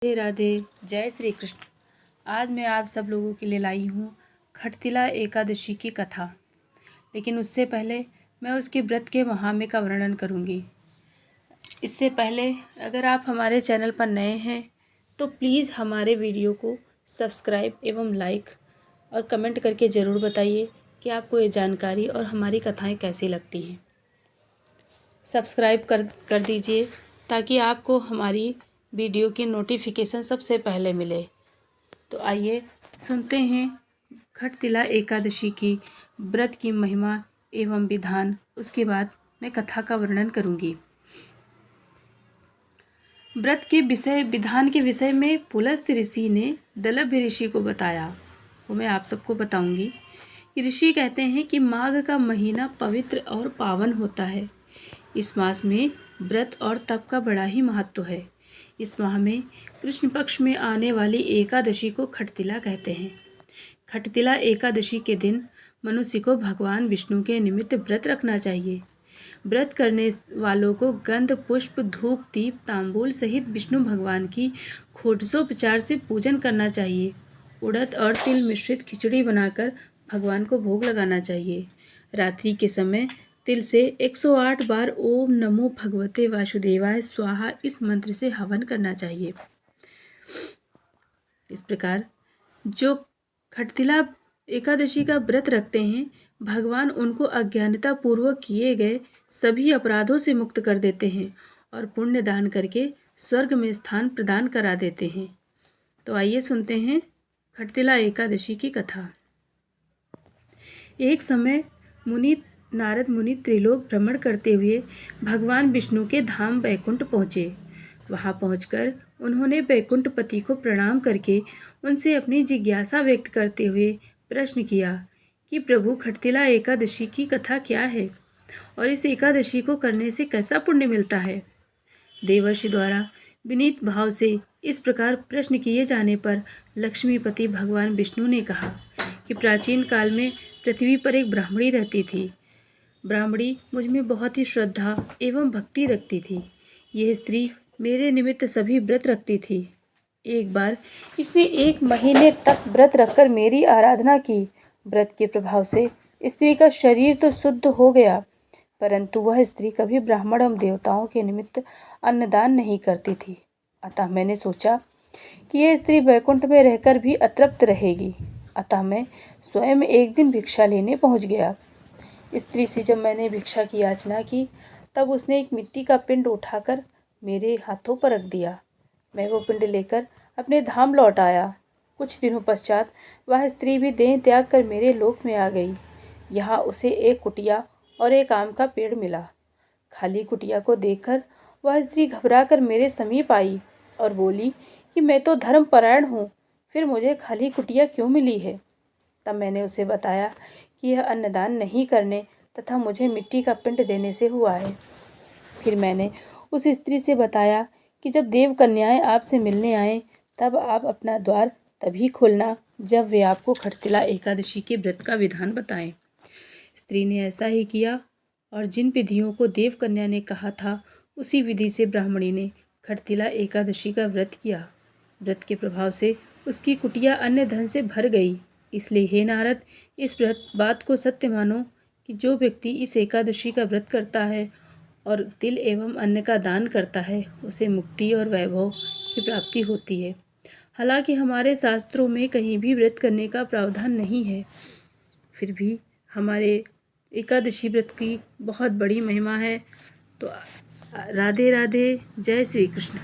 राधे राधे, जय श्री कृष्ण। आज मैं आप सब लोगों के लिए लाई हूँ खटतिला एकादशी की कथा। लेकिन उससे पहले मैं उसके व्रत के महात्म्य का वर्णन करूँगी। इससे पहले अगर आप हमारे चैनल पर नए हैं तो प्लीज़ हमारे वीडियो को सब्सक्राइब एवं लाइक और कमेंट करके ज़रूर बताइए कि आपको ये जानकारी और हमारी कथाएँ कैसी लगती हैं। सब्सक्राइब कर दीजिए ताकि आपको हमारी वीडियो की नोटिफिकेशन सबसे पहले मिले। तो आइए सुनते हैं खटतिला एकादशी की व्रत की महिमा एवं विधान। उसके बाद मैं कथा का वर्णन करूंगी। व्रत के विधान के विषय में पुलस्त्य ऋषि ने दलभ्य ऋषि को बताया, वो मैं आप सबको बताऊंगी। ऋषि कहते हैं कि माघ का महीना पवित्र और पावन होता है। इस मास में व्रत और तप का बड़ा ही महत्व है। इस माह में कृष्ण पक्ष में आने वाली एकादशी को खटतिला कहते हैं। खटतिला एकादशी के दिन मनुष्य को भगवान विष्णु के निमित्त व्रत रखना चाहिए। व्रत करने वालों को गंध, पुष्प, धूप, दीप, तांबूल सहित विष्णु भगवान की षोडशोपचार से पूजन करना चाहिए। उड़द और तिल मिश्रित खिचड़ी बनाकर भगवान को भोग लगाना चाहिए। रात्रि के समय तिल से 108 बार ओम नमो भगवते वासुदेवाय स्वाहा इस मंत्र से हवन करना चाहिए। इस प्रकार जो खटतिला एकादशी का व्रत रखते हैं, भगवान उनको अज्ञानता पूर्वक किए गए सभी अपराधों से मुक्त कर देते हैं और पुण्य दान करके स्वर्ग में स्थान प्रदान करा देते हैं। तो आइए सुनते हैं खटतिला एकादशी की कथा। एक समय नारद मुनि त्रिलोक भ्रमण करते हुए भगवान विष्णु के धाम बैकुंठ पहुँचे। वहां पहुंचकर उन्होंने बैकुंठपति को प्रणाम करके उनसे अपनी जिज्ञासा व्यक्त करते हुए प्रश्न किया कि प्रभु, खटतिला एकादशी की कथा क्या है और इस एकादशी को करने से कैसा पुण्य मिलता है। देवर्षि द्वारा विनीत भाव से इस प्रकार प्रश्न किए जाने पर लक्ष्मीपति भगवान विष्णु ने कहा कि प्राचीन काल में पृथ्वी पर एक ब्राह्मणी रहती थी। ब्राह्मणी मुझ में बहुत ही श्रद्धा एवं भक्ति रखती थी। यह स्त्री मेरे निमित्त सभी व्रत रखती थी। एक बार इसने 1 महीने तक व्रत रखकर मेरी आराधना की। व्रत के प्रभाव से स्त्री का शरीर तो शुद्ध हो गया, परंतु वह स्त्री कभी ब्राह्मण एवं देवताओं के निमित्त अन्नदान नहीं करती थी। अतः मैंने सोचा कि यह स्त्री वैकुंठ में रहकर भी अतृप्त रहेगी। अतः मैं स्वयं एक दिन भिक्षा लेने पहुंच गया। स्त्री से जब मैंने भिक्षा की याचना की, तब उसने एक मिट्टी का पिंड उठाकर मेरे हाथों पर रख दिया। मैं वो पिंड लेकर अपने धाम लौट आया। कुछ दिनों पश्चात वह स्त्री भी देह त्याग कर मेरे लोक में आ गई। यहाँ उसे एक कुटिया और एक आम का पेड़ मिला। खाली कुटिया को देखकर वह स्त्री घबराकर मेरे समीप आई और बोली कि मैं तो धर्मपरायण हूँ, फिर मुझे खाली कुटिया क्यों मिली है। तब मैंने उसे बताया कि यह अन्नदान नहीं करने तथा मुझे मिट्टी का पिंड देने से हुआ है। फिर मैंने उस स्त्री से बताया कि जब देव कन्याएं आपसे मिलने आए तब आप अपना द्वार तभी खोलना जब वे आपको खटतिला एकादशी के व्रत का विधान बताएं। स्त्री ने ऐसा ही किया और जिन विधियों को देव कन्या ने कहा था उसी विधि से ब्राह्मणी ने खटतिला एकादशी का व्रत किया। व्रत के प्रभाव से उसकी कुटिया अन्य धन से भर गई। इसलिए हे नारद, इस बात को सत्य मानो कि जो व्यक्ति इस एकादशी का व्रत करता है और तिल एवं अन्न का दान करता है, उसे मुक्ति और वैभव की प्राप्ति होती है। हालांकि हमारे शास्त्रों में कहीं भी व्रत करने का प्रावधान नहीं है, फिर भी हमारे एकादशी व्रत की बहुत बड़ी महिमा है। तो राधे राधे, जय श्री कृष्ण।